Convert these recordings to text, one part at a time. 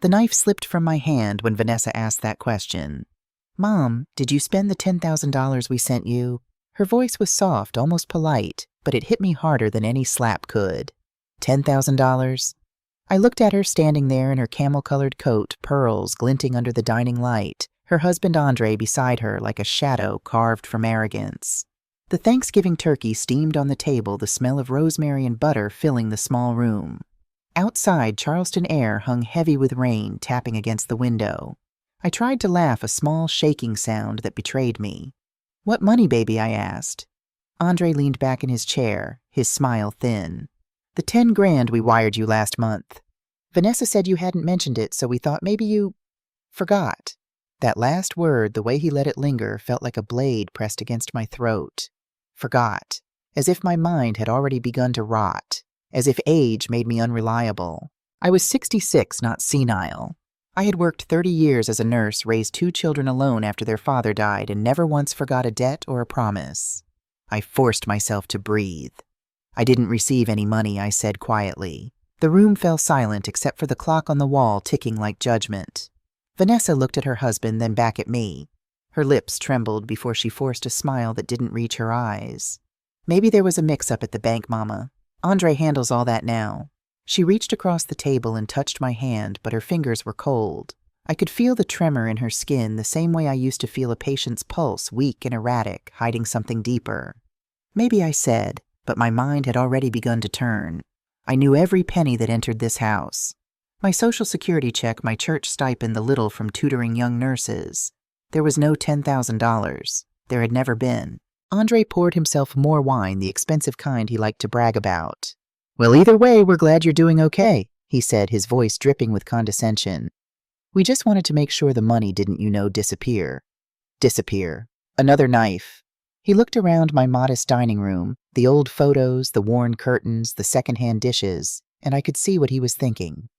The knife slipped from my hand when Vanessa asked that question. "Mom, did you spend the $10,000 we sent you?" Her voice was soft, almost polite, but it hit me harder than any slap could. $10,000? I looked at her standing there in her camel-colored coat, pearls glinting under the dining light, her husband Andre beside her like a shadow carved from arrogance. The Thanksgiving turkey steamed on the table, the smell of rosemary and butter filling the small room. Outside, Charleston air hung heavy with rain tapping against the window. I tried to laugh, a small shaking sound that betrayed me. "What money, baby?" I asked. Andre leaned back in his chair, his smile thin. "The 10 grand we wired you last month. Vanessa said you hadn't mentioned it, so we thought maybe you forgot." That last word, the way he let it linger, felt like a blade pressed against my throat. Forgot. As if my mind had already begun to rot. As if age made me unreliable. I was 66, not senile. I had worked 30 years as a nurse, raised 2 children alone after their father died, and never once forgot a debt or a promise. I forced myself to breathe. "I didn't receive any money," I said quietly. The room fell silent except for the clock on the wall ticking like judgment. Vanessa looked at her husband, then back at me. Her lips trembled before she forced a smile that didn't reach her eyes. "Maybe there was a mix-up at the bank, Mama. Andre handles all that now." She reached across the table and touched my hand, but her fingers were cold. I could feel the tremor in her skin the same way I used to feel a patient's pulse, weak and erratic, hiding something deeper. "Maybe," I said, but my mind had already begun to turn. I knew every penny that entered this house. My Social Security check, my church stipend, the little from tutoring young nurses. There was no $10,000. There had never been. Andre poured himself more wine, the expensive kind he liked to brag about. "Well, either way, we're glad you're doing okay," he said, his voice dripping with condescension. "We just wanted to make sure the money didn't, disappear." Disappear. Another knife. He looked around my modest dining room, the old photos, the worn curtains, the secondhand dishes, and I could see what he was thinking.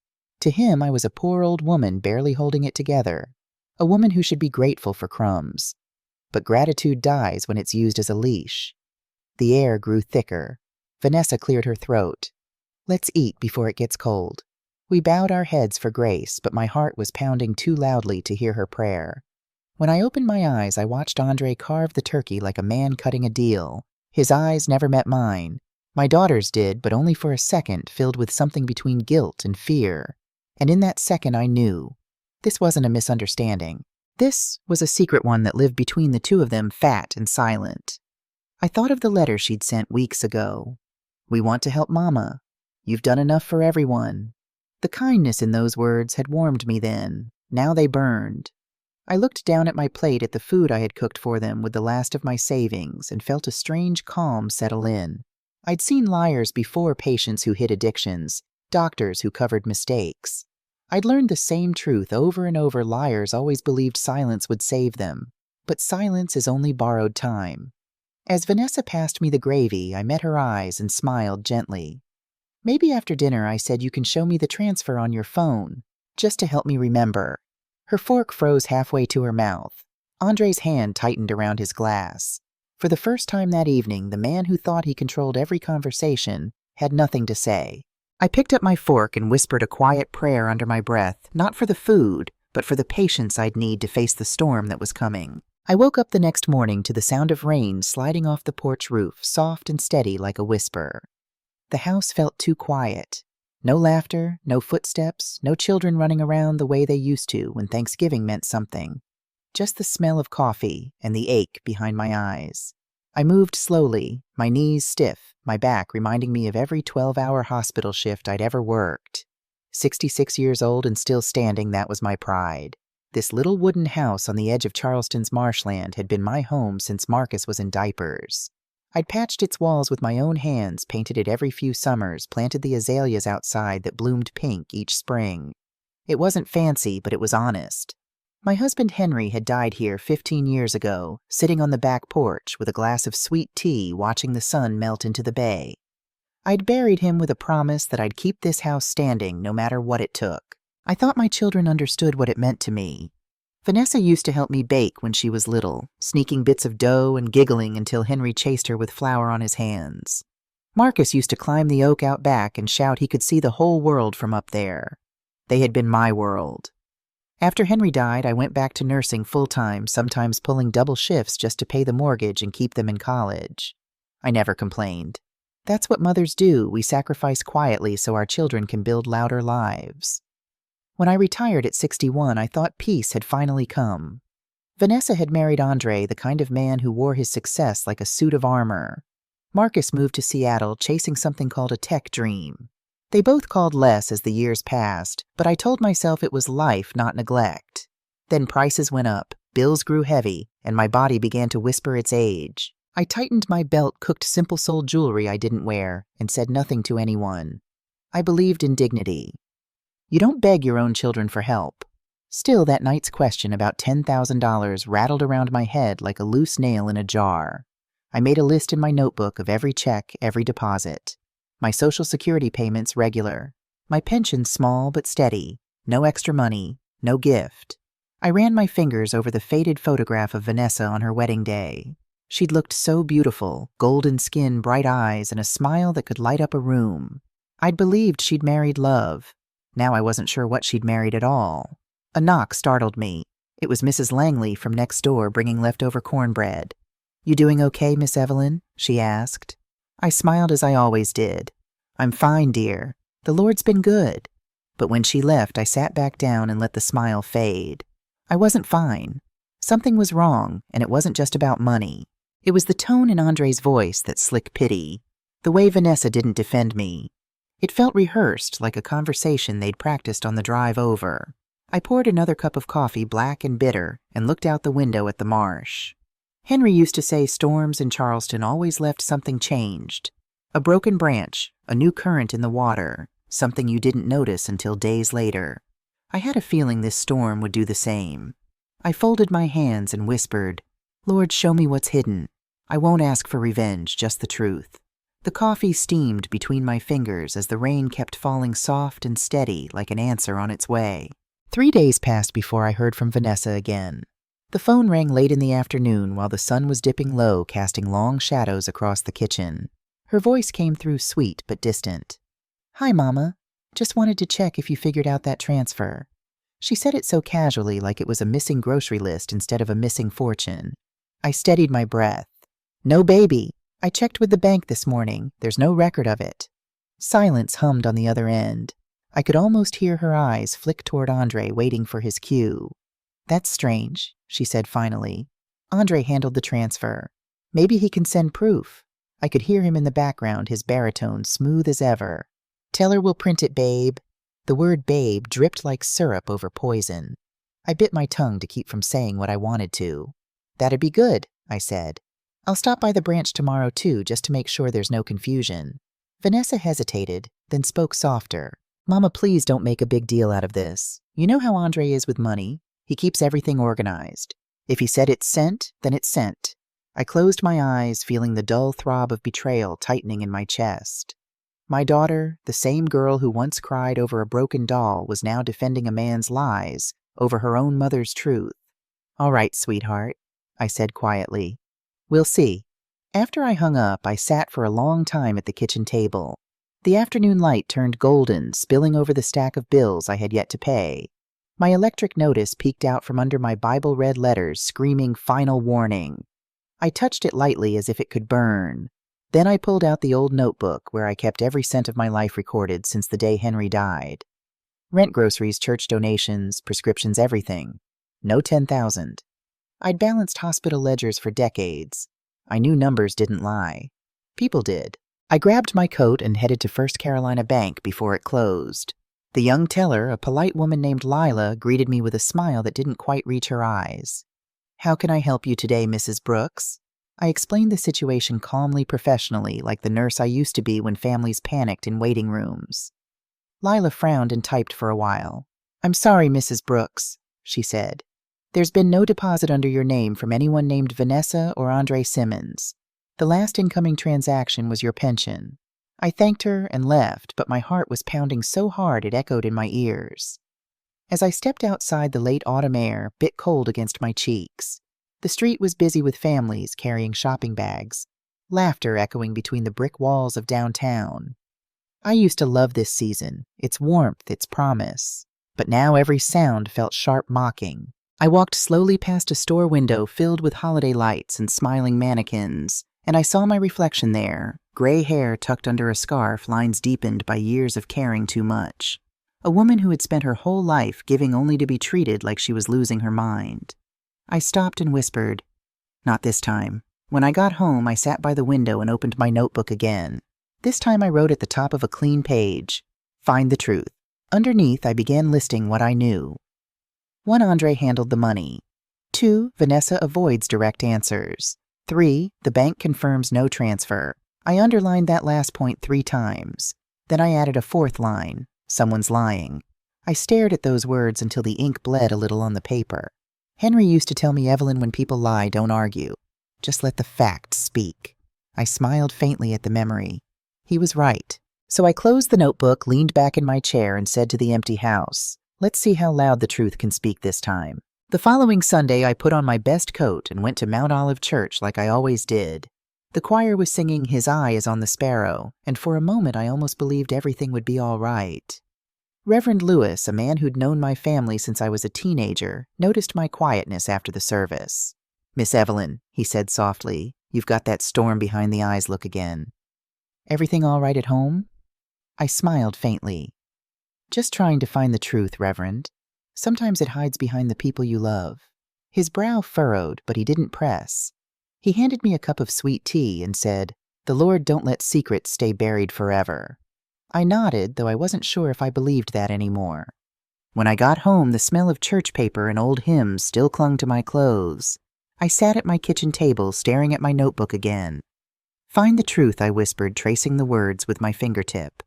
To him, I was a poor old woman barely holding it together, a woman who should be grateful for crumbs. But gratitude dies when it's used as a leash. The air grew thicker. Vanessa cleared her throat. "Let's eat before it gets cold." We bowed our heads for grace, but my heart was pounding too loudly to hear her prayer. When I opened my eyes, I watched Andre carve the turkey like a man cutting a deal. His eyes never met mine. My daughter's did, but only for a second, filled with something between guilt and fear. And in that second I knew. This wasn't a misunderstanding. This was a secret one that lived between the two of them, fat and silent. I thought of the letter she'd sent weeks ago. "We want to help Mama. You've done enough for everyone." The kindness in those words had warmed me then. Now they burned. I looked down at my plate at the food I had cooked for them with the last of my savings and felt a strange calm settle in. I'd seen liars before, patients who hid addictions, doctors who covered mistakes. I'd learned the same truth over and over. Liars always believed silence would save them, but silence is only borrowed time. As Vanessa passed me the gravy, I met her eyes and smiled gently. "Maybe after dinner," I said, "you can show me the transfer on your phone, just to help me remember." Her fork froze halfway to her mouth. Andre's hand tightened around his glass. For the first time that evening, the man who thought he controlled every conversation had nothing to say. I picked up my fork and whispered a quiet prayer under my breath, not for the food, but for the patience I'd need to face the storm that was coming. I woke up the next morning to the sound of rain sliding off the porch roof, soft and steady like a whisper. The house felt too quiet. No laughter, no footsteps, no children running around the way they used to when Thanksgiving meant something. Just the smell of coffee and the ache behind my eyes. I moved slowly, my knees stiff, my back reminding me of every 12-hour hospital shift I'd ever worked. 66 years old and still standing, that was my pride. This little wooden house on the edge of Charleston's marshland had been my home since Marcus was in diapers. I'd patched its walls with my own hands, painted it every few summers, planted the azaleas outside that bloomed pink each spring. It wasn't fancy, but it was honest. My husband Henry had died here 15 years ago, sitting on the back porch with a glass of sweet tea watching the sun melt into the bay. I'd buried him with a promise that I'd keep this house standing no matter what it took. I thought my children understood what it meant to me. Vanessa used to help me bake when she was little, sneaking bits of dough and giggling until Henry chased her with flour on his hands. Marcus used to climb the oak out back and shout he could see the whole world from up there. They had been my world. After Henry died, I went back to nursing full-time, sometimes pulling double shifts just to pay the mortgage and keep them in college. I never complained. That's what mothers do. We sacrifice quietly so our children can build louder lives. When I retired at 61, I thought peace had finally come. Vanessa had married Andre, the kind of man who wore his success like a suit of armor. Marcus moved to Seattle, chasing something called a tech dream. They both called less as the years passed, but I told myself it was life, not neglect. Then prices went up, bills grew heavy, and my body began to whisper its age. I tightened my belt, cooked simple-souled jewelry I didn't wear, and said nothing to anyone. I believed in dignity. You don't beg your own children for help. Still, that night's question about $10,000 rattled around my head like a loose nail in a jar. I made a list in my notebook of every check, every deposit. My Social Security payments regular. My pension small but steady. No extra money. No gift. I ran my fingers over the faded photograph of Vanessa on her wedding day. She'd looked so beautiful, golden skin, bright eyes, and a smile that could light up a room. I'd believed she'd married love. Now I wasn't sure what she'd married at all. A knock startled me. It was Mrs. Langley from next door bringing leftover cornbread. "You doing okay, Miss Evelyn?" she asked. I smiled as I always did. "I'm fine, dear. The Lord's been good." But when she left, I sat back down and let the smile fade. I wasn't fine. Something was wrong, and it wasn't just about money. It was the tone in Andre's voice that slick pity. The way Vanessa didn't defend me. It felt rehearsed, like a conversation they'd practiced on the drive over. I poured another cup of coffee, black and bitter, and looked out the window at the marsh. Henry used to say storms in Charleston always left something changed. A broken branch, a new current in the water, something you didn't notice until days later. I had a feeling this storm would do the same. I folded my hands and whispered, "Lord, show me what's hidden. I won't ask for revenge, just the truth." The coffee steamed between my fingers as the rain kept falling soft and steady like an answer on its way. 3 days passed before I heard from Vanessa again. The phone rang late in the afternoon while the sun was dipping low, casting long shadows across the kitchen. Her voice came through sweet but distant. "Hi, Mama. Just wanted to check if you figured out that transfer." She said it so casually, like it was a missing grocery list instead of a missing fortune. I steadied my breath. "No, baby. I checked with the bank this morning. There's no record of it." Silence hummed on the other end. I could almost hear her eyes flick toward Andre, waiting for his cue. "That's strange," she said finally. Andre handled the transfer. "Maybe he can send proof." I could hear him in the background, his baritone smooth as ever. "Tell her we'll print it, babe." The word babe dripped like syrup over poison. I bit my tongue to keep from saying what I wanted to. "That'd be good," I said. "I'll stop by the branch tomorrow, too, just to make sure there's no confusion." Vanessa hesitated, then spoke softer. "Mama, please don't make a big deal out of this. You know how Andre is with money. He keeps everything organized. If he said it's sent, then it's sent." I closed my eyes, feeling the dull throb of betrayal tightening in my chest. My daughter, the same girl who once cried over a broken doll, was now defending a man's lies over her own mother's truth. "All right, sweetheart," I said quietly. "We'll see." After I hung up, I sat for a long time at the kitchen table. The afternoon light turned golden, spilling over the stack of bills I had yet to pay. My electric notice peeked out from under my Bible-read letters, screaming final warning. I touched it lightly as if it could burn. Then I pulled out the old notebook where I kept every cent of my life recorded since the day Henry died. Rent, groceries, church donations, prescriptions, everything. No 10,000. I'd balanced hospital ledgers for decades. I knew numbers didn't lie. People did. I grabbed my coat and headed to First Carolina Bank before it closed. The young teller, a polite woman named Lila, greeted me with a smile that didn't quite reach her eyes. "How can I help you today, Mrs. Brooks?" I explained the situation calmly, professionally, like the nurse I used to be when families panicked in waiting rooms. Lila frowned and typed for a while. "I'm sorry, Mrs. Brooks," she said. "There's been no deposit under your name from anyone named Vanessa or Andre Simmons. The last incoming transaction was your pension." I thanked her and left, but my heart was pounding so hard it echoed in my ears. As I stepped outside, the late autumn air bit cold against my cheeks. The street was busy with families carrying shopping bags, laughter echoing between the brick walls of downtown. I used to love this season, its warmth, its promise. but now every sound felt sharp mocking. I walked slowly past a store window filled with holiday lights and smiling mannequins, and I saw my reflection there, gray hair tucked under a scarf, lines deepened by years of caring too much. A woman who had spent her whole life giving only to be treated like she was losing her mind. I stopped and whispered, "Not this time." When I got home, I sat by the window and opened my notebook again. This time I wrote at the top of a clean page, "Find the truth." Underneath, I began listing what I knew. 1. Andre handled the money. 2. Vanessa avoids direct answers. 3. The bank confirms no transfer. I underlined that last point 3 times. Then I added a 4th line, "Someone's lying." I stared at those words until the ink bled a little on the paper. Henry used to tell me, "Evelyn, when people lie, don't argue. Just let the facts speak." I smiled faintly at the memory. He was right. So I closed the notebook, leaned back in my chair, and said to the empty house, "Let's see how loud the truth can speak this time." The following Sunday, I put on my best coat and went to Mount Olive Church like I always did. The choir was singing "His Eye is on the Sparrow," and for a moment I almost believed everything would be all right. Reverend Lewis, a man who'd known my family since I was a teenager, noticed my quietness after the service. "Miss Evelyn," he said softly, "you've got that storm behind the eyes look again. Everything all right at home?" I smiled faintly. "Just trying to find the truth, Reverend. Sometimes it hides behind the people you love." His brow furrowed, but he didn't press. He handed me a cup of sweet tea and said, "The Lord don't let secrets stay buried forever." I nodded, though I wasn't sure if I believed that anymore. When I got home, the smell of church paper and old hymns still clung to my clothes. I sat at my kitchen table, staring at my notebook again. "Find the truth," I whispered, tracing the words with my fingertip.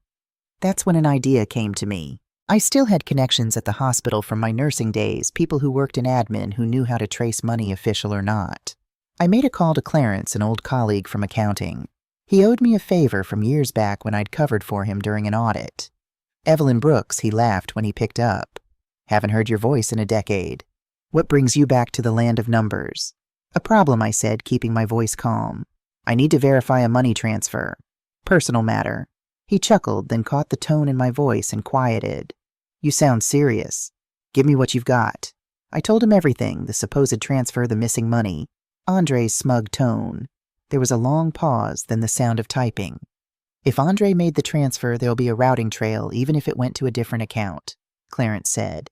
That's when an idea came to me. I still had connections at the hospital from my nursing days, people who worked in admin who knew how to trace money, official or not. I made a call to Clarence, an old colleague from accounting. He owed me a favor from years back when I'd covered for him during an audit. "Evelyn Brooks," he laughed when he picked up. "Haven't heard your voice in a decade. What brings you back to the land of numbers?" "A problem," I said, keeping my voice calm. "I need to verify a money transfer. Personal matter." He chuckled, then caught the tone in my voice and quieted. "You sound serious. Give me what you've got." I told him everything, the supposed transfer, the missing money. Andre's smug tone. There was a long pause, then the sound of typing. "If Andre made the transfer, there'll be a routing trail, even if it went to a different account," Clarence said.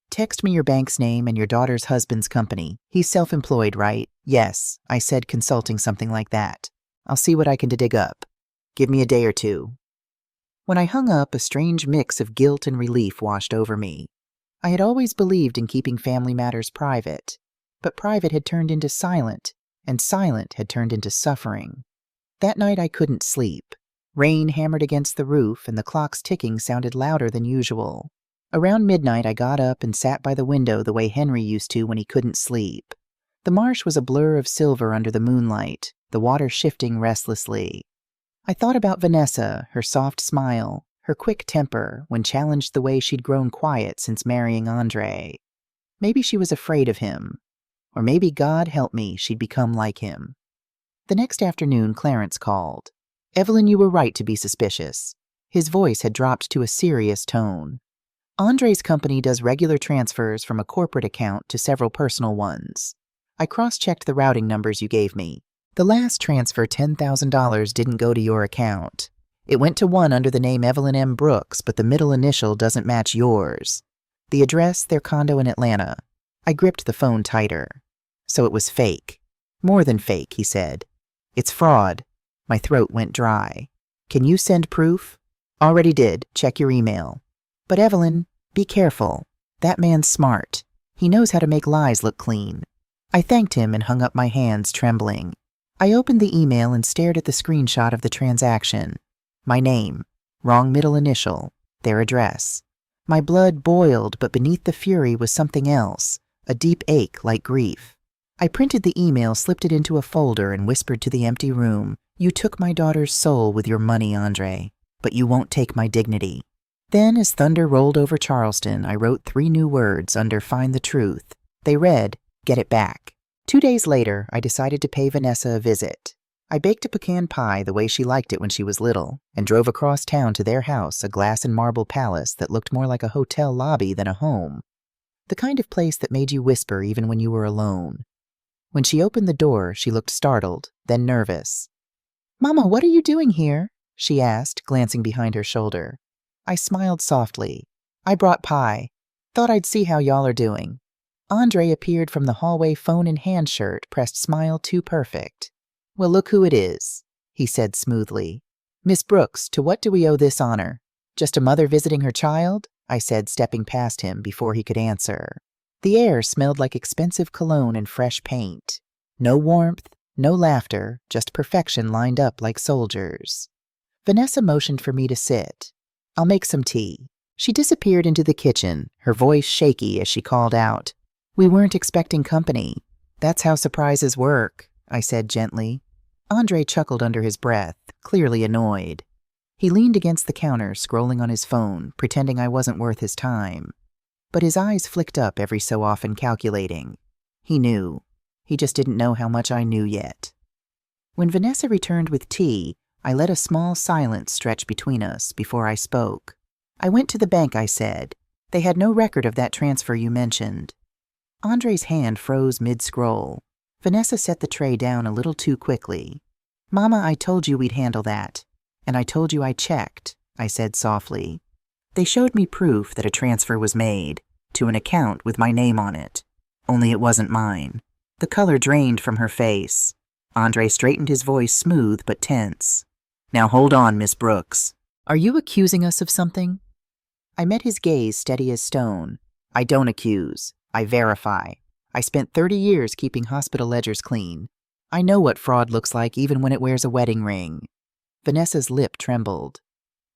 "Text me your bank's name and your daughter's husband's company. He's self-employed, right?" "Yes," I said, consulting something like that. "I'll see what I can dig up. Give me a day or 2. When I hung up, a strange mix of guilt and relief washed over me. I had always believed in keeping family matters private, but private had turned into silent, and silent had turned into suffering. That night I couldn't sleep. Rain hammered against the roof, and the clock's ticking sounded louder than usual. Around midnight, I got up and sat by the window the way Henry used to when he couldn't sleep. The marsh was a blur of silver under the moonlight, the water shifting restlessly. I thought about Vanessa, her soft smile, her quick temper, when challenged the way she'd grown quiet since marrying Andre. Maybe she was afraid of him. Or maybe, God help me, she'd become like him. The next afternoon, Clarence called. "Evelyn, you were right to be suspicious." His voice had dropped to a serious tone. "Andre's company does regular transfers from a corporate account to several personal ones. I cross-checked the routing numbers you gave me. The last transfer, $10,000, didn't go to your account. It went to one under the name Evelyn M. Brooks, but the middle initial doesn't match yours. The address, their condo in Atlanta." I gripped the phone tighter. So it was fake. "More than fake," he said. "It's fraud." My throat went dry. "Can you send proof?" "Already did. Check your email." "But Evelyn, be careful. That man's smart. He knows how to make lies look clean." I thanked him and hung up my hands, trembling. I opened the email and stared at the screenshot of the transaction. My name, wrong middle initial, their address. My blood boiled, but beneath the fury was something else, a deep ache like grief. I printed the email, slipped it into a folder, and whispered to the empty room, "You took my daughter's soul with your money, Andre, but you won't take my dignity." Then, as thunder rolled over Charleston, I wrote 3 new words under "Find the Truth." They read, "Get it back." 2 days later, I decided to pay Vanessa a visit. I baked a pecan pie the way she liked it when she was little and drove across town to their house, a glass and marble palace that looked more like a hotel lobby than a home. The kind of place that made you whisper even when you were alone. When she opened the door, she looked startled, then nervous. "Mama, what are you doing here?" she asked, glancing behind her shoulder. I smiled softly. "I brought pie. Thought I'd see how y'all are doing." Andre appeared from the hallway, phone in hand, shirt pressed, smile too perfect. "Well, look who it is," he said smoothly. "Miss Brooks, to what do we owe this honor? Just a mother visiting her child?" I said, stepping past him before he could answer. The air smelled like expensive cologne and fresh paint. No warmth, no laughter, just perfection lined up like soldiers. Vanessa motioned for me to sit. "I'll make some tea." She disappeared into the kitchen, her voice shaky as she called out, "We weren't expecting company." "That's how surprises work," I said gently. Andre chuckled under his breath, clearly annoyed. He leaned against the counter, scrolling on his phone, pretending I wasn't worth his time. But his eyes flicked up every so often, calculating. He knew. He just didn't know how much I knew yet. When Vanessa returned with tea, I let a small silence stretch between us before I spoke. "I went to the bank," I said. "They had no record of that transfer you mentioned." Andre's hand froze mid-scroll. Vanessa set the tray down a little too quickly. "Mama, I told you we'd handle that. And I told you I checked," I said softly. "They showed me proof that a transfer was made, to an account with my name on it. Only it wasn't mine." The color drained from her face. Andre straightened his voice, smooth but tense. "Now hold on, Miss Brooks. Are you accusing us of something?" I met his gaze, steady as stone. "I don't accuse. I verify. I spent 30 years keeping hospital ledgers clean. I know what fraud looks like even when it wears a wedding ring." Vanessa's lip trembled.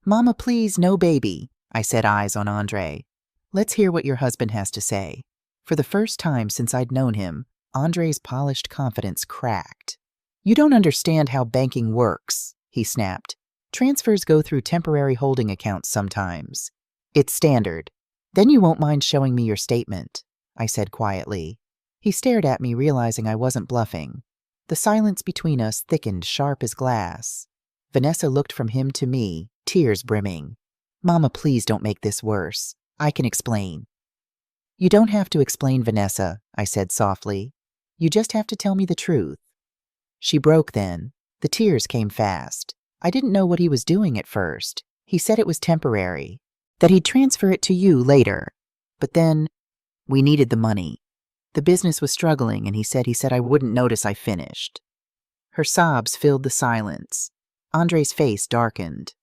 "Mama, please, no baby," I said, eyes on Andre. "Let's hear what your husband has to say." For the first time since I'd known him, Andre's polished confidence cracked. "You don't understand how banking works," he snapped. "Transfers go through temporary holding accounts sometimes. It's standard. Then you won't mind showing me your statement," I said quietly. He stared at me, realizing I wasn't bluffing. The silence between us thickened, sharp as glass. Vanessa looked from him to me, tears brimming. "Mama, please don't make this worse. I can explain." "You don't have to explain, Vanessa," I said softly. "You just have to tell me the truth." She broke then. The tears came fast. I didn't know what he was doing at first. He said it was temporary, that he'd transfer it to you later. But then, we needed the money. The business was struggling, and he said I wouldn't notice I finished. Her sobs filled the silence. Andre's face darkened.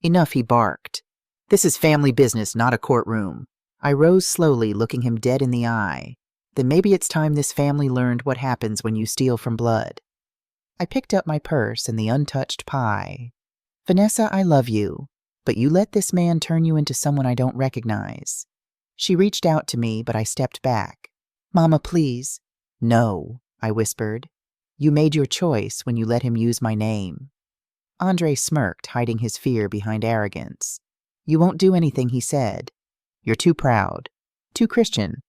"Enough," he barked. "This is family business, not a courtroom." I rose slowly, looking him dead in the eye. "Then maybe it's time this family learned what happens when you steal from blood." I picked up my purse and the untouched pie. "Vanessa, I love you, but you let this man turn you into someone I don't recognize." She reached out to me, but I stepped back. "Mama, please." "No," I whispered. "You made your choice when you let him use my name." Andre smirked, hiding his fear behind arrogance. "You won't do anything he said. You're too proud. Too Christian.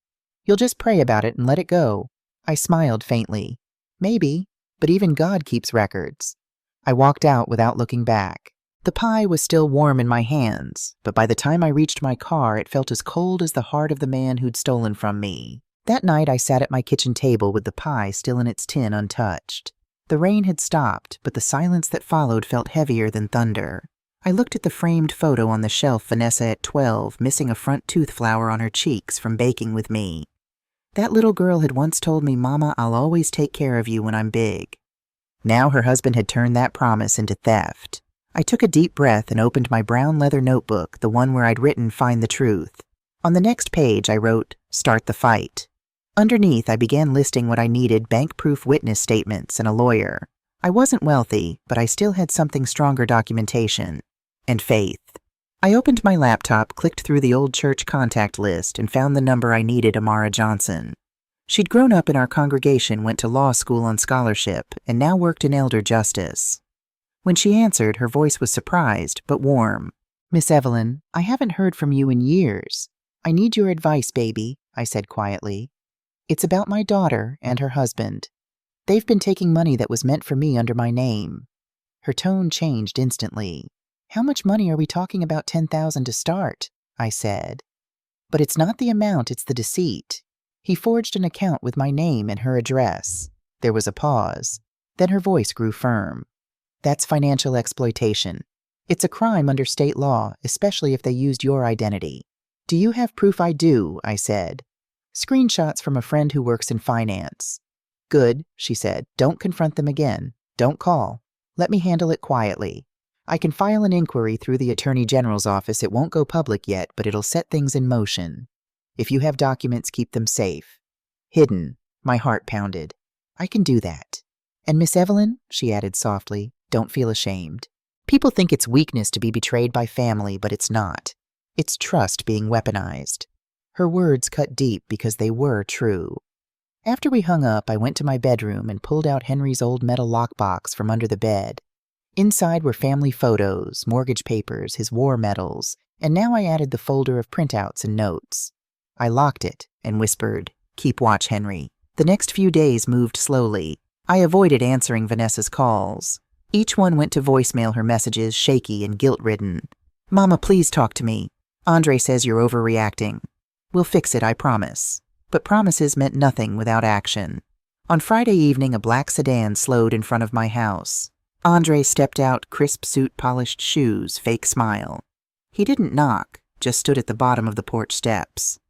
You'll just pray about it and let it go." I smiled faintly. "Maybe, but even God keeps records." I walked out without looking back. The pie was still warm in my hands, but by the time I reached my car, it felt as cold as the heart of the man who'd stolen from me. That night, I sat at my kitchen table with the pie still in its tin, untouched. The rain had stopped, but the silence that followed felt heavier than thunder. I looked at the framed photo on the shelf, Vanessa at 12, missing a front tooth flower on her cheeks from baking with me. That little girl had once told me, "Mama, I'll always take care of you when I'm big." Now her husband had turned that promise into theft. I took a deep breath and opened my brown leather notebook, the one where I'd written "Find the Truth." On the next page, I wrote, "Start the fight." Underneath, I began listing what I needed: bank-proof witness statements and a lawyer. I wasn't wealthy, but I still had something stronger: documentation and faith. I opened my laptop, clicked through the old church contact list, and found the number I needed: Amara Johnson. She'd grown up in our congregation, went to law school on scholarship, and now worked in elder justice. When she answered, her voice was surprised, but warm. "Miss Evelyn, I haven't heard from you in years. I need your advice, baby," I said quietly. "It's about my daughter and her husband." They've been taking money that was meant for me under my name. Her tone changed instantly. How much money are we talking about? 10,000 to start, I said. But it's not the amount, it's the deceit. He forged an account with my name and her address. There was a pause. Then her voice grew firm. That's financial exploitation. It's a crime under state law, especially if they used your identity. Do you have proof? I do, I said. Screenshots from a friend who works in finance. Good, she said. Don't confront them again. Don't call. Let me handle it quietly. I can file an inquiry through the Attorney General's office. It won't go public yet, but it'll set things in motion. If you have documents, keep them safe. Hidden. My heart pounded. I can do that. And Miss Evelyn, she added softly, don't feel ashamed. People think it's weakness to be betrayed by family, but it's not. It's trust being weaponized. Her words cut deep because they were true. After we hung up, I went to my bedroom and pulled out Henry's old metal lockbox from under the bed. Inside were family photos, mortgage papers, his war medals, and now I added the folder of printouts and notes. I locked it and whispered, "Keep watch, Henry." The next few days moved slowly. I avoided answering Vanessa's calls. Each one went to voicemail, her messages shaky and guilt-ridden. "Mama, please talk to me. Andre says you're overreacting. We'll fix it, I promise." But promises meant nothing without action. On Friday evening, a black sedan slowed in front of my house. Andre stepped out, crisp suit, polished shoes, fake smile. He didn't knock, just stood at the bottom of the porch steps.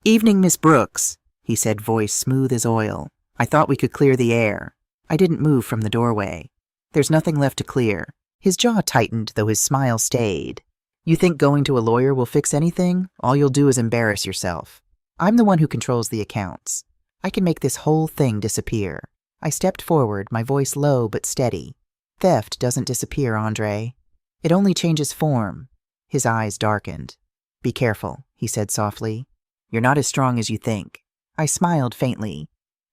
"Evening, Miss Brooks," he said, voice smooth as oil. I thought we could clear the air. I didn't move from the doorway. There's nothing left to clear. His jaw tightened, though his smile stayed. "You think going to a lawyer will fix anything? All you'll do is embarrass yourself. I'm the one who controls the accounts. I can make this whole thing disappear." I stepped forward, my voice low but steady. "Theft doesn't disappear, Andre. It only changes form." His eyes darkened. "Be careful," he said softly. "You're not as strong as you think." I smiled faintly.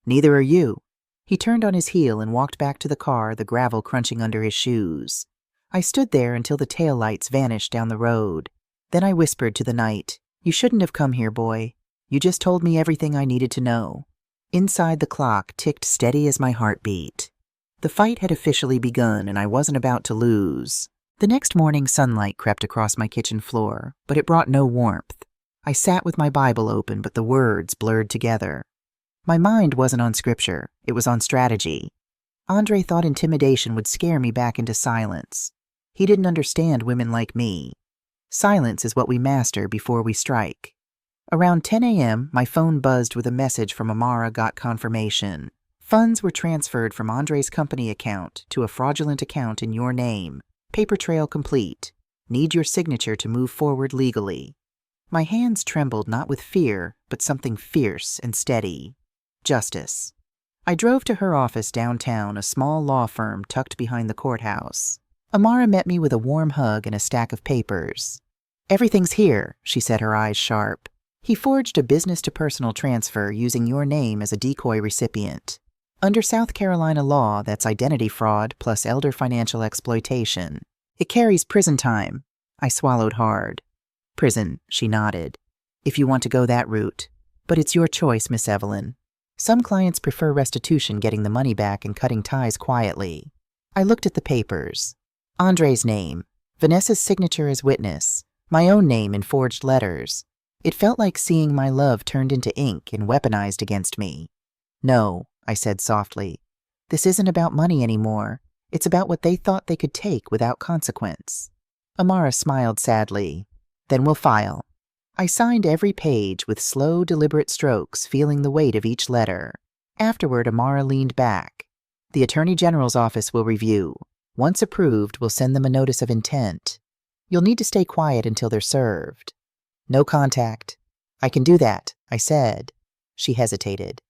"Neither are you." He turned on his heel and walked back to the car, the gravel crunching under his shoes. I stood there until the taillights vanished down the road. Then I whispered to the night, "You shouldn't have come here, boy. You just told me everything I needed to know." Inside, the clock ticked steady as my heart beat. The fight had officially begun, and I wasn't about to lose. The next morning, sunlight crept across my kitchen floor, but it brought no warmth. I sat with my Bible open, but the words blurred together. My mind wasn't on scripture, it was on strategy. Andre thought intimidation would scare me back into silence. He didn't understand women like me. Silence is what we master before we strike. Around 10 a.m., my phone buzzed with a message from Amara. Got confirmation. Funds were transferred from Andre's company account to a fraudulent account in your name. Paper trail complete. Need your signature to move forward legally. My hands trembled, not with fear, but something fierce and steady. Justice. I drove to her office downtown, a small law firm tucked behind the courthouse. Amara met me with a warm hug and a stack of papers. "Everything's here," she said, her eyes sharp. "He forged a business-to-personal transfer using your name as a decoy recipient. Under South Carolina law, that's identity fraud plus elder financial exploitation. It carries prison time." I swallowed hard. "Prison," she nodded. "If you want to go that route. But it's your choice, Miss Evelyn. Some clients prefer restitution, getting the money back and cutting ties quietly." I looked at the papers. Andre's name, Vanessa's signature as witness, my own name in forged letters. It felt like seeing my love turned into ink and weaponized against me. "No," I said softly. "This isn't about money anymore. It's about what they thought they could take without consequence." Amara smiled sadly. "Then we'll file." I signed every page with slow, deliberate strokes, feeling the weight of each letter. Afterward, Amara leaned back. "The Attorney General's office will review. Once approved, we'll send them a notice of intent. You'll need to stay quiet until they're served. No contact." "I can do that," I said. She hesitated.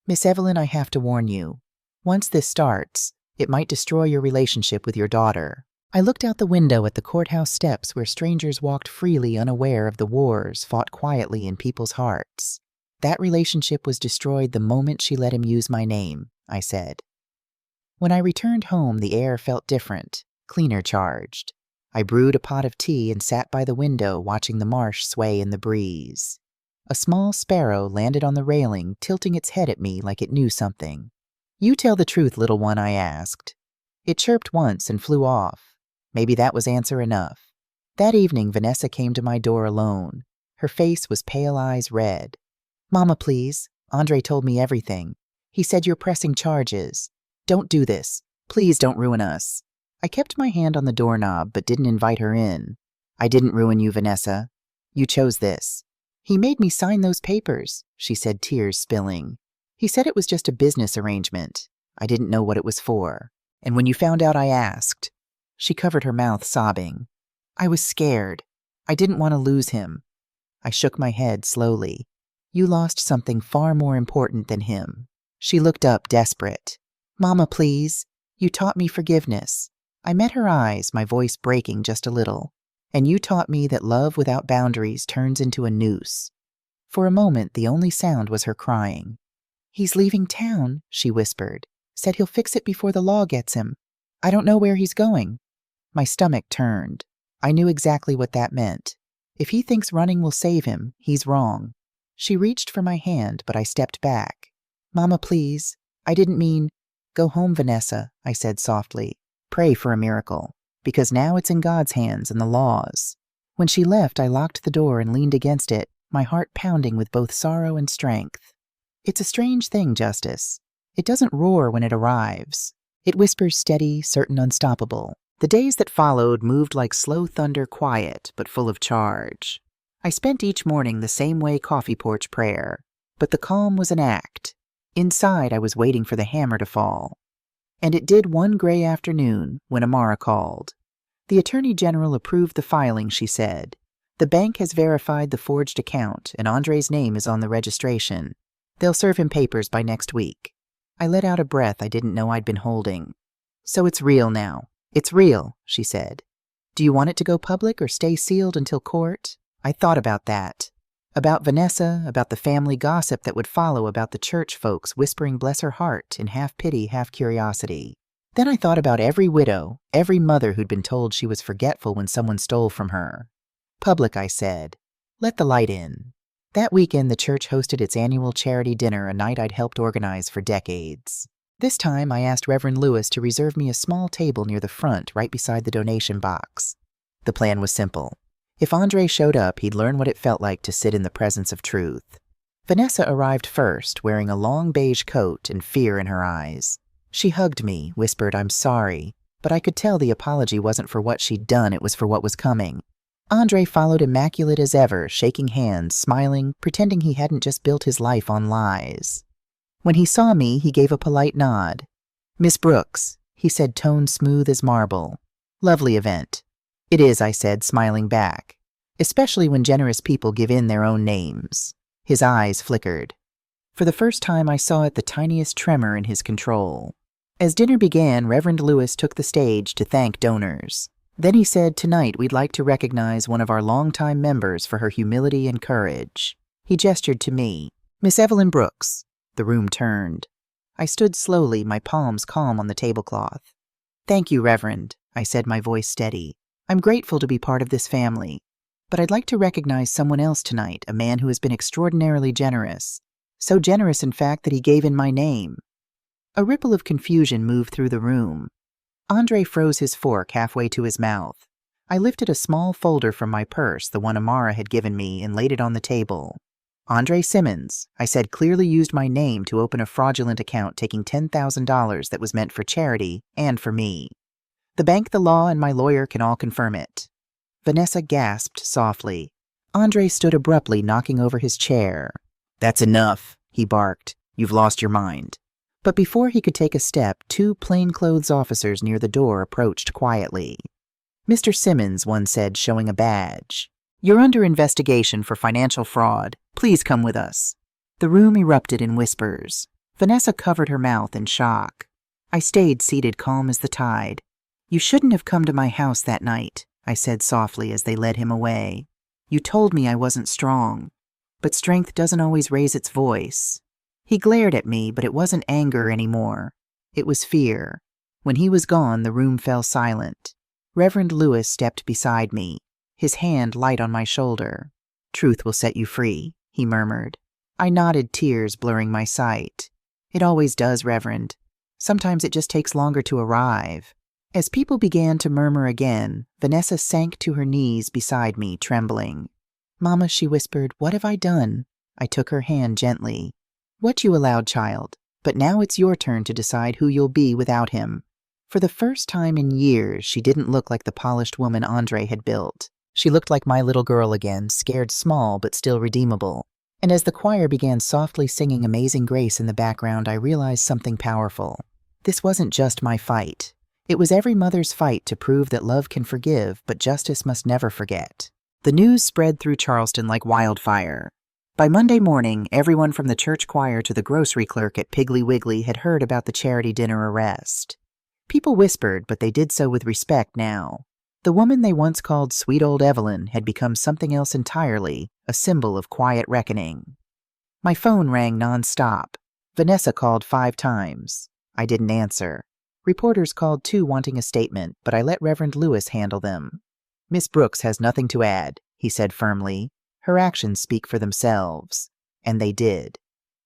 "Miss Evelyn, I have to warn you. Once this starts, it might destroy your relationship with your daughter." I looked out the window at the courthouse steps where strangers walked freely, unaware of the wars fought quietly in people's hearts. "That relationship was destroyed the moment she let him use my name," I said. When I returned home, the air felt different, cleaner charged. I brewed a pot of tea and sat by the window watching the marsh sway in the breeze. A small sparrow landed on the railing, tilting its head at me like it knew something. You tell the truth, little one, I asked. It chirped once and flew off. Maybe that was answer enough. That evening, Vanessa came to my door alone. Her face was pale eyes red. Mama, please. Andre told me everything. He said you're pressing charges. Don't do this. Please don't ruin us. I kept my hand on the doorknob but didn't invite her in. I didn't ruin you, Vanessa. You chose this. He made me sign those papers, she said, tears spilling. He said it was just a business arrangement. I didn't know what it was for. And when you found out, I asked. She covered her mouth, sobbing. I was scared. I didn't want to lose him. I shook my head slowly. You lost something far more important than him. She looked up, desperate. Mama, please. You taught me forgiveness. I met her eyes, my voice breaking just a little. And you taught me that love without boundaries turns into a noose. For a moment, the only sound was her crying. He's leaving town, she whispered. Said he'll fix it before the law gets him. I don't know where he's going. My stomach turned. I knew exactly what that meant. If he thinks running will save him, he's wrong. She reached for my hand, but I stepped back. Mama, please. I didn't mean... Go home, Vanessa, I said softly. Pray for a miracle, because now it's in God's hands and the law's. When she left, I locked the door and leaned against it, my heart pounding with both sorrow and strength. It's a strange thing, justice. It doesn't roar when it arrives. It whispers steady, certain, unstoppable. The days that followed moved like slow thunder, quiet, but full of charge. I spent each morning the same way coffee porch prayer, but the calm was an act. Inside, I was waiting for the hammer to fall. And it did one gray afternoon when Amara called. The Attorney General approved the filing, she said. The bank has verified the forged account, and Andre's name is on the registration. They'll serve him papers by next week. I let out a breath I didn't know I'd been holding. So it's real now. It's real, she said. Do you want it to go public or stay sealed until court? I thought about that. About Vanessa, about the family gossip that would follow about the church folks whispering bless her heart in half pity, half curiosity. Then I thought about every widow, every mother who'd been told she was forgetful when someone stole from her. Public, I said. Let the light in. That weekend, the church hosted its annual charity dinner, a night I'd helped organize for decades. This time, I asked Reverend Lewis to reserve me a small table near the front, right beside the donation box. The plan was simple. If Andre showed up, he'd learn what it felt like to sit in the presence of truth. Vanessa arrived first, wearing a long beige coat and fear in her eyes. She hugged me, whispered, I'm sorry, but I could tell the apology wasn't for what she'd done, it was for what was coming. Andre followed immaculate as ever, shaking hands, smiling, pretending he hadn't just built his life on lies. When he saw me, he gave a polite nod. Miss Brooks, he said, tone smooth as marble. Lovely event. It is, I said, smiling back, especially when generous people give in their own names. His eyes flickered. For the first time, I saw the tiniest tremor in his control. As dinner began, Reverend Lewis took the stage to thank donors. Then he said, tonight we'd like to recognize one of our longtime members for her humility and courage. He gestured to me. Miss Evelyn Brooks. The room turned. I stood slowly, my palms calm on the tablecloth. Thank you, Reverend, I said, my voice steady. I'm grateful to be part of this family, but I'd like to recognize someone else tonight, a man who has been extraordinarily generous. So generous, in fact, that he gave in my name. A ripple of confusion moved through the room. Andre froze his fork halfway to his mouth. I lifted a small folder from my purse, the one Amara had given me, and laid it on the table. Andre Simmons, I said, clearly used my name to open a fraudulent account taking $10,000 that was meant for charity and for me. The bank, the law, and my lawyer can all confirm it. Vanessa gasped softly. Andre stood abruptly, knocking over his chair. That's enough, he barked. You've lost your mind. But before he could take a step, two plainclothes officers near the door approached quietly. Mr. Simmons, one said, showing a badge. You're under investigation for financial fraud. Please come with us. The room erupted in whispers. Vanessa covered her mouth in shock. I stayed seated, calm as the tide. You shouldn't have come to my house that night, I said softly as they led him away. You told me I wasn't strong, but strength doesn't always raise its voice. He glared at me, but it wasn't anger anymore. It was fear. When he was gone, the room fell silent. Reverend Lewis stepped beside me, his hand light on my shoulder. Truth will set you free, he murmured. I nodded, tears blurring my sight. It always does, Reverend. Sometimes it just takes longer to arrive. As people began to murmur again, Vanessa sank to her knees beside me, trembling. "Mama," she whispered, "what have I done?" I took her hand gently. "What you allowed, child, but now it's your turn to decide who you'll be without him." For the first time in years, she didn't look like the polished woman Andre had built. She looked like my little girl again, scared small but still redeemable. And as the choir began softly singing Amazing Grace in the background, I realized something powerful. This wasn't just my fight. It was every mother's fight to prove that love can forgive, but justice must never forget. The news spread through Charleston like wildfire. By Monday morning, everyone from the church choir to the grocery clerk at Piggly Wiggly had heard about the charity dinner arrest. People whispered, but they did so with respect now. The woman they once called Sweet Old Evelyn had become something else entirely, a symbol of quiet reckoning. My phone rang nonstop. Vanessa called 5 times. I didn't answer. Reporters called too, wanting a statement, but I let Reverend Lewis handle them. "Miss Brooks has nothing to add," he said firmly. "Her actions speak for themselves." And they did.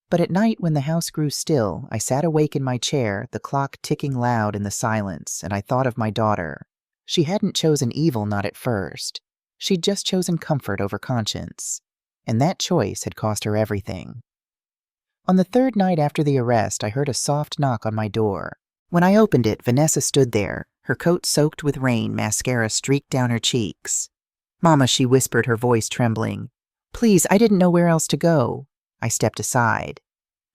But at night, when the house grew still, I sat awake in my chair, the clock ticking loud in the silence, and I thought of my daughter. She hadn't chosen evil, not at first. She'd just chosen comfort over conscience. And that choice had cost her everything. On the 3rd night after the arrest, I heard a soft knock on my door. When I opened it, Vanessa stood there, her coat soaked with rain, mascara streaked down her cheeks. "Mama," she whispered, her voice trembling. "Please, I didn't know where else to go." I stepped aside.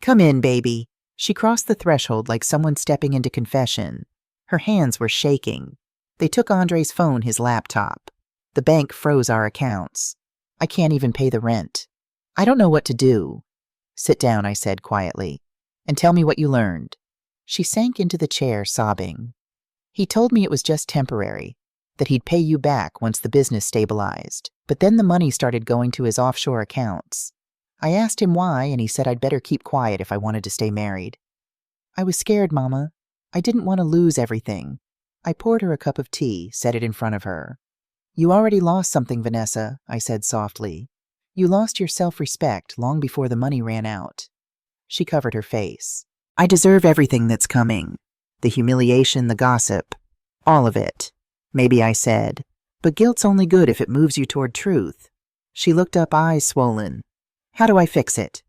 "Come in, baby." She crossed the threshold like someone stepping into confession. Her hands were shaking. They took Andre's phone, his laptop. The bank froze our accounts. I can't even pay the rent. I don't know what to do. "Sit down," I said quietly, "and tell me what you learned." She sank into the chair, sobbing. "He told me it was just temporary, that he'd pay you back once the business stabilized, but then the money started going to his offshore accounts. I asked him why, and he said I'd better keep quiet if I wanted to stay married. I was scared, Mama. I didn't want to lose everything." I poured her a cup of tea, set it in front of her. "You already lost something, Vanessa," I said softly. "You lost your self-respect long before the money ran out." She covered her face. "I deserve everything that's coming. The humiliation, the gossip, all of it. Maybe," I said, "but guilt's only good if it moves you toward truth." She looked up, eyes swollen. "How do I fix it?"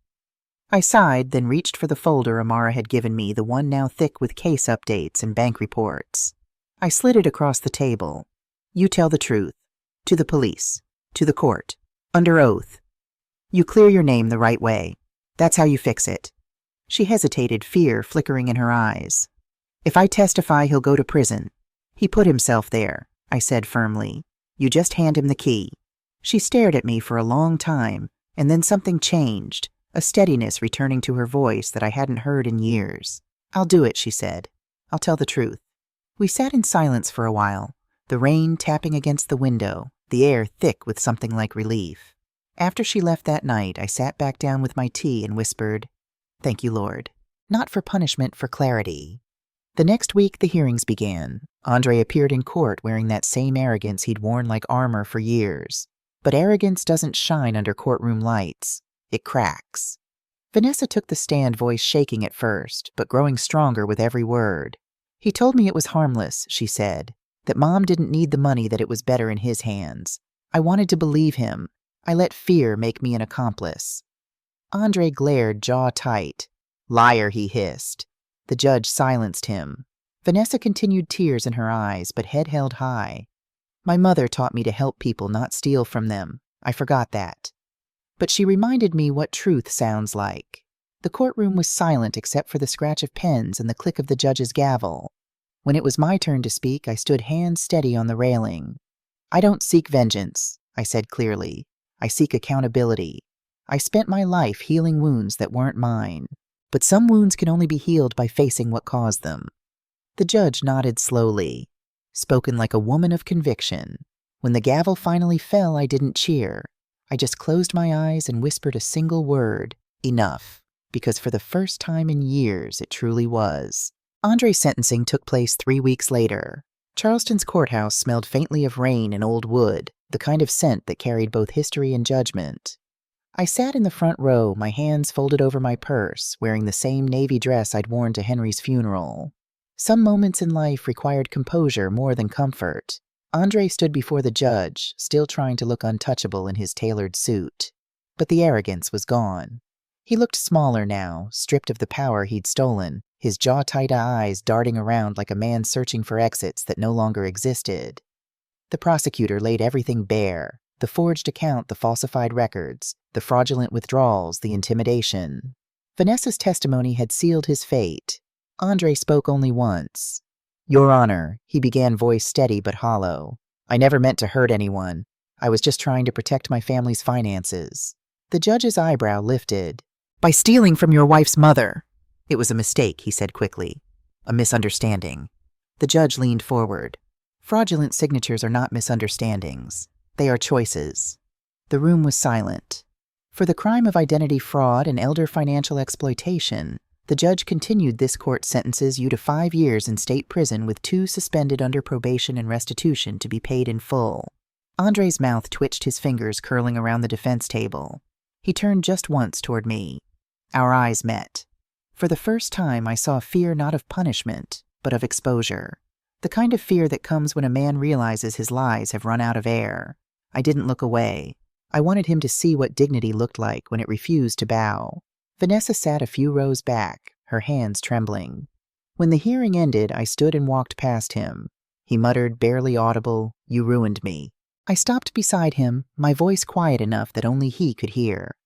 I sighed, then reached for the folder Amara had given me, the one now thick with case updates and bank reports. I slid it across the table. "You tell the truth. To the police. To the court. Under oath. You clear your name the right way. That's how you fix it." She hesitated, fear flickering in her eyes. "If I testify, he'll go to prison. He put himself there," I said firmly. "You just hand him the key." She stared at me for a long time, and then something changed, a steadiness returning to her voice that I hadn't heard in years. "I'll do it," she said. "I'll tell the truth." We sat in silence for a while, the rain tapping against the window, the air thick with something like relief. After she left that night, I sat back down with my tea and whispered, "Thank you, Lord." Not for punishment, for clarity. The next week, the hearings began. Andre appeared in court wearing that same arrogance he'd worn like armor for years. But arrogance doesn't shine under courtroom lights. It cracks. Vanessa took the stand, voice shaking at first, but growing stronger with every word. "He told me it was harmless," she said, "that Mom didn't need the money, that it was better in his hands. I wanted to believe him. I let fear make me an accomplice." Andre glared, jaw tight. "Liar," he hissed. The judge silenced him. Vanessa continued, tears in her eyes, but head held high. "My mother taught me to help people, not steal from them. I forgot that." But she reminded me what truth sounds like. The courtroom was silent except for the scratch of pens and the click of the judge's gavel. When it was my turn to speak, I stood hands steady on the railing. "I don't seek vengeance," I said clearly. "I seek accountability. I spent my life healing wounds that weren't mine. But some wounds can only be healed by facing what caused them." The judge nodded slowly, spoken like a woman of conviction. When the gavel finally fell, I didn't cheer. I just closed my eyes and whispered a single word, enough, because for the first time in years it truly was. Andre's sentencing took place 3 weeks later. Charleston's courthouse smelled faintly of rain and old wood, the kind of scent that carried both history and judgment. I sat in the front row, my hands folded over my purse, wearing the same navy dress I'd worn to Henry's funeral. Some moments in life required composure more than comfort. Andre stood before the judge, still trying to look untouchable in his tailored suit. But the arrogance was gone. He looked smaller now, stripped of the power he'd stolen, his jaw-tight eyes darting around like a man searching for exits that no longer existed. The prosecutor laid everything bare: the forged account, the falsified records, the fraudulent withdrawals, the intimidation. Vanessa's testimony had sealed his fate. Andre spoke only once. "Your Honor," he began, voice steady but hollow. "I never meant to hurt anyone. I was just trying to protect my family's finances." The judge's eyebrow lifted. "By stealing from your wife's mother." "It was a mistake," he said quickly. "A misunderstanding." The judge leaned forward. "Fraudulent signatures are not misunderstandings. They are choices." The room was silent. For the crime of identity fraud and elder financial exploitation, the judge continued this court sentences you to 5 years in state prison with 2 suspended under probation and restitution to be paid in full. Andre's mouth twitched, his fingers curling around the defense table. He turned just once toward me. Our eyes met. For the first time, I saw fear not of punishment, but of exposure. The kind of fear that comes when a man realizes his lies have run out of air. I didn't look away. I wanted him to see what dignity looked like when it refused to bow. Vanessa sat a few rows back, her hands trembling. When the hearing ended, I stood and walked past him. He muttered, barely audible, "You ruined me." I stopped beside him, my voice quiet enough that only he could hear.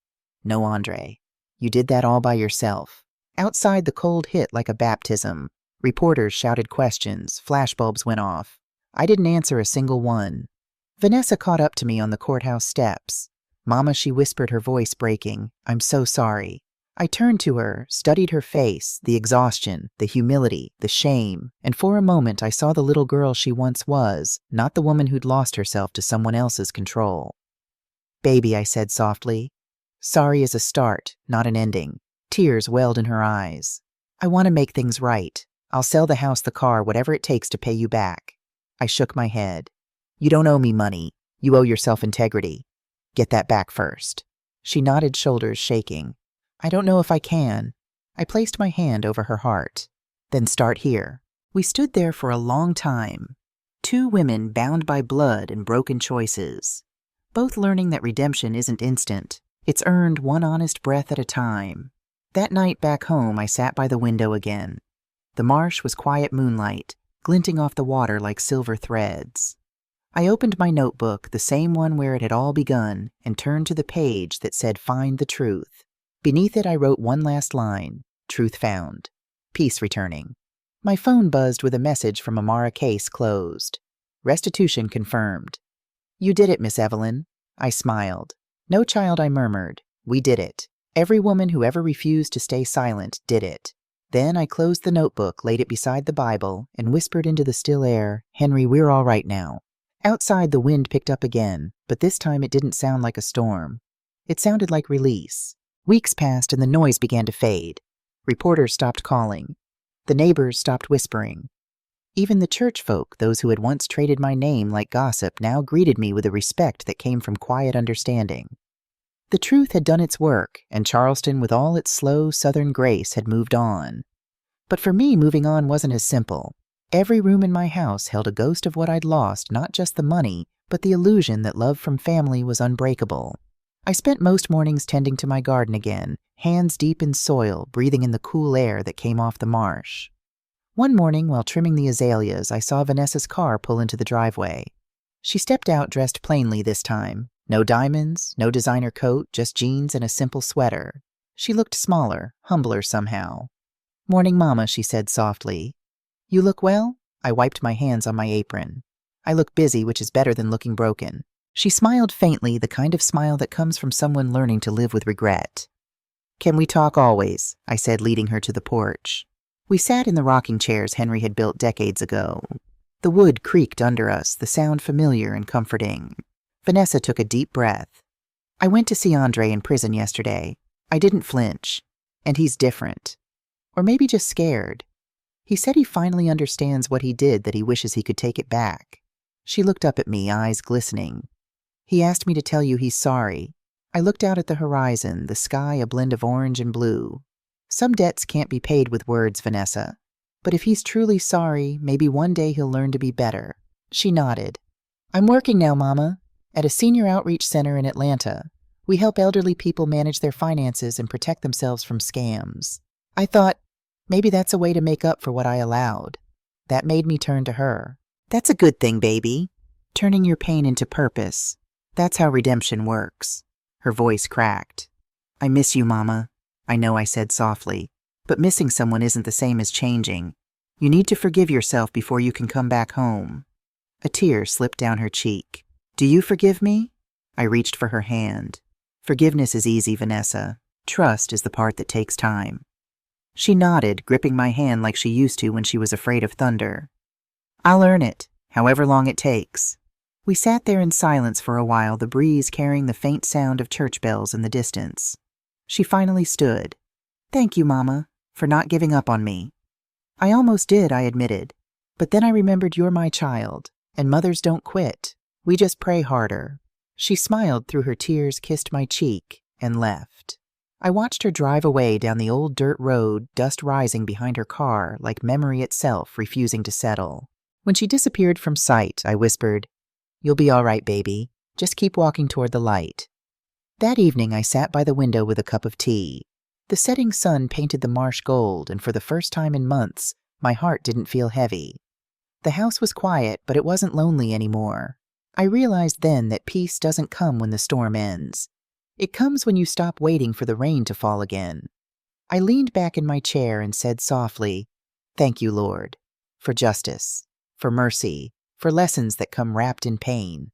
"No, Andre. You did that all by yourself." Outside, the cold hit like a baptism. Reporters shouted questions, flashbulbs went off. I didn't answer a single one. Vanessa caught up to me on the courthouse steps. "Mama," she whispered, her voice breaking, "I'm so sorry." I turned to her, studied her face, the exhaustion, the humility, the shame, and for a moment I saw the little girl she once was, not the woman who'd lost herself to someone else's control. "Baby," I said softly. "Sorry is a start, not an ending." Tears welled in her eyes. "I want to make things right. I'll sell the house, the car, whatever it takes to pay you back." I shook my head. "You don't owe me money. You owe yourself integrity. Get that back first." She nodded, shoulders shaking. "I don't know if I can." I placed my hand over her heart. "Then start here." We stood there for a long time. 2 women bound by blood and broken choices. Both learning that redemption isn't instant. It's earned one honest breath at a time. That night back home, I sat by the window again. The marsh was quiet moonlight, glinting off the water like silver threads. I opened my notebook, the same one where it had all begun, and turned to the page that said "Find the Truth." Beneath it, I wrote one last line: "Truth found. Peace returning." My phone buzzed with a message from Amara. "Case closed. Restitution confirmed." "You did it, Miss Evelyn." I smiled. "No, child," I murmured. "We did it. Every woman who ever refused to stay silent did it." Then I closed the notebook, laid it beside the Bible, and whispered into the still air, "Henry, we're all right now." Outside, the wind picked up again, but this time it didn't sound like a storm. It sounded like release. Weeks passed and the noise began to fade. Reporters stopped calling. The neighbors stopped whispering. Even the church folk, those who had once traded my name like gossip, now greeted me with a respect that came from quiet understanding. The truth had done its work, and Charleston, with all its slow Southern grace, had moved on. But for me, moving on wasn't as simple. Every room in my house held a ghost of what I'd lost, not just the money, but the illusion that love from family was unbreakable. I spent most mornings tending to my garden again, hands deep in soil, breathing in the cool air that came off the marsh. One morning, while trimming the azaleas, I saw Vanessa's car pull into the driveway. She stepped out dressed plainly this time. No diamonds, no designer coat, just jeans and a simple sweater. She looked smaller, humbler somehow. "Morning, Mama," she said softly. "You look well?" I wiped my hands on my apron. "I look busy, which is better than looking broken." She smiled faintly, the kind of smile that comes from someone learning to live with regret. "Can we talk always?" I said, leading her to the porch. We sat in the rocking chairs Henry had built decades ago. The wood creaked under us, the sound familiar and comforting. Vanessa took a deep breath. "I went to see Andre in prison yesterday. I didn't flinch. And he's different. Or maybe just scared. He said he finally understands what he did, that he wishes he could take it back." She looked up at me, eyes glistening. "He asked me to tell you he's sorry. I looked out at the horizon, the sky a blend of orange and blue. Some debts can't be paid with words, Vanessa. But if he's truly sorry, maybe one day he'll learn to be better. She nodded. I'm working now, Mama, at a senior outreach center in Atlanta. We help elderly people manage their finances and protect themselves from scams. I thought, maybe that's a way to make up for what I allowed. That made me turn to her. That's a good thing, baby. Turning your pain into purpose. That's how redemption works. Her voice cracked. I miss you, Mama. I know I said softly, but missing someone isn't the same as changing. You need to forgive yourself before you can come back home. A tear slipped down her cheek. Do you forgive me? I reached for her hand. Forgiveness is easy, Vanessa. Trust is the part that takes time. She nodded, gripping my hand like she used to when she was afraid of thunder. I'll earn it, however long it takes. We sat there in silence for a while, the breeze carrying the faint sound of church bells in the distance. She finally stood. Thank you, Mama, for not giving up on me. I almost did, I admitted. But then I remembered you're my child, and mothers don't quit. We just pray harder. She smiled through her tears, kissed my cheek, and left. I watched her drive away down the old dirt road, dust rising behind her car like memory itself refusing to settle. When she disappeared from sight, I whispered, You'll be all right, baby. Just keep walking toward the light. That evening, I sat by the window with a cup of tea. The setting sun painted the marsh gold, and for the first time in months, my heart didn't feel heavy. The house was quiet, but it wasn't lonely anymore. I realized then that peace doesn't come when the storm ends. It comes when you stop waiting for the rain to fall again. I leaned back in my chair and said softly, Thank you, Lord, for justice, for mercy, for lessons that come wrapped in pain.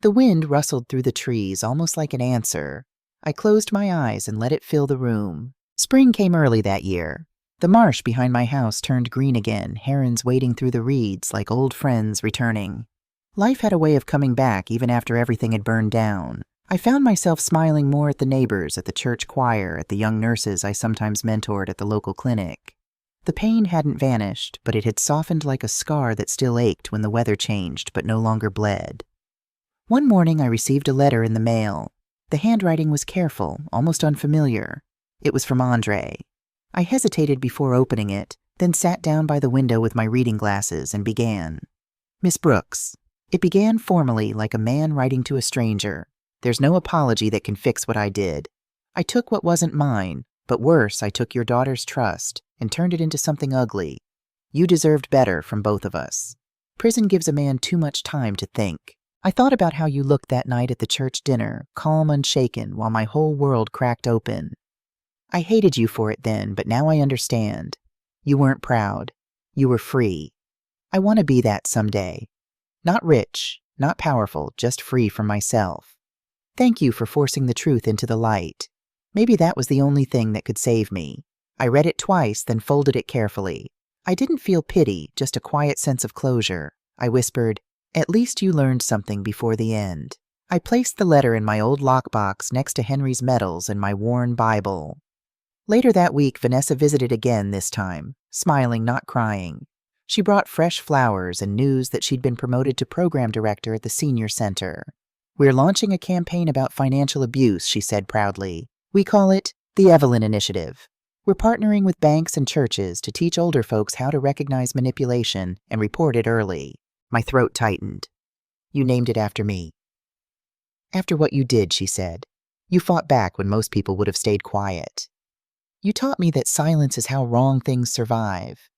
The wind rustled through the trees, almost like an answer. I closed my eyes and let it fill the room. Spring came early that year. The marsh behind my house turned green again, herons wading through the reeds like old friends returning. Life had a way of coming back even after everything had burned down. I found myself smiling more at the neighbors, at the church choir, at the young nurses I sometimes mentored at the local clinic. The pain hadn't vanished, but it had softened like a scar that still ached when the weather changed but no longer bled. One morning I received a letter in the mail. The handwriting was careful, almost unfamiliar. It was from Andre. I hesitated before opening it, then sat down by the window with my reading glasses and began. Miss Brooks. It began formally, like a man writing to a stranger. There's no apology that can fix what I did. I took what wasn't mine, but worse, I took your daughter's trust and turned it into something ugly. You deserved better from both of us. Prison gives a man too much time to think. I thought about how you looked that night at the church dinner, calm, unshaken, while my whole world cracked open. I hated you for it then, but now I understand. You weren't proud. You were free. I want to be that someday. Not rich, not powerful, just free from myself. Thank you for forcing the truth into the light. Maybe that was the only thing that could save me. I read it twice, then folded it carefully. I didn't feel pity, just a quiet sense of closure. I whispered, At least you learned something before the end. I placed the letter in my old lockbox next to Henry's medals and my worn Bible. Later that week, Vanessa visited again this time, smiling, not crying. She brought fresh flowers and news that she'd been promoted to program director at the senior center. We're launching a campaign about financial abuse, she said proudly. We call it the Evelyn Initiative. We're partnering with banks and churches to teach older folks how to recognize manipulation and report it early. My throat tightened. You named it after me. After what you did, she said. You fought back when most people would have stayed quiet. You taught me that silence is how wrong things survive.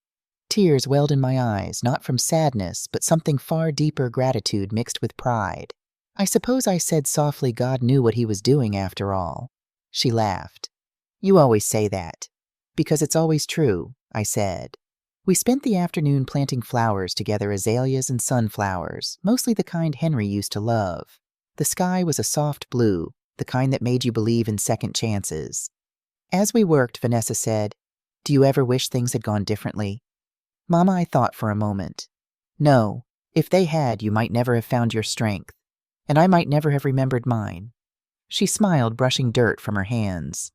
Tears welled in my eyes, not from sadness, but something far deeper, gratitude mixed with pride. I suppose I said softly God knew what he was doing after all. She laughed. You always say that. Because it's always true, I said. We spent the afternoon planting flowers together, azaleas and sunflowers, mostly the kind Henry used to love. The sky was a soft blue, the kind that made you believe in second chances. As we worked, Vanessa said, Do you ever wish things had gone differently? Mama, I thought for a moment. No, if they had, you might never have found your strength, and I might never have remembered mine. She smiled, brushing dirt from her hands.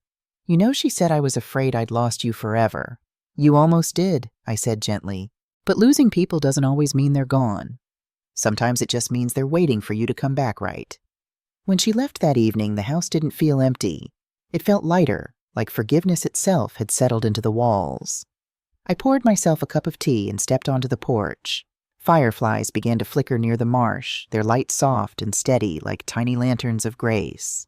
You know, she said I was afraid I'd lost you forever. You almost did, I said gently, but losing people doesn't always mean they're gone. Sometimes it just means they're waiting for you to come back right. When she left that evening, the house didn't feel empty. It felt lighter, like forgiveness itself had settled into the walls. I poured myself a cup of tea and stepped onto the porch. Fireflies began to flicker near the marsh, their light soft and steady like tiny lanterns of grace.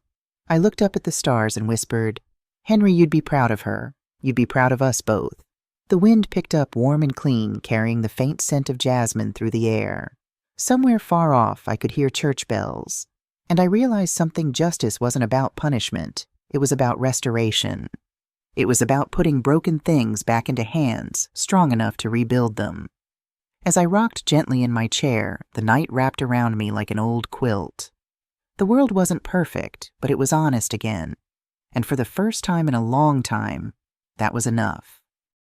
I looked up at the stars and whispered, "Henry, you'd be proud of her. You'd be proud of us both." The wind picked up warm and clean, carrying the faint scent of jasmine through the air. Somewhere far off, I could hear church bells. And I realized something. Justice wasn't about punishment. It was about restoration. It was about putting broken things back into hands strong enough to rebuild them. As I rocked gently in my chair, the night wrapped around me like an old quilt. The world wasn't perfect, but it was honest again. And for the first time in a long time, that was enough.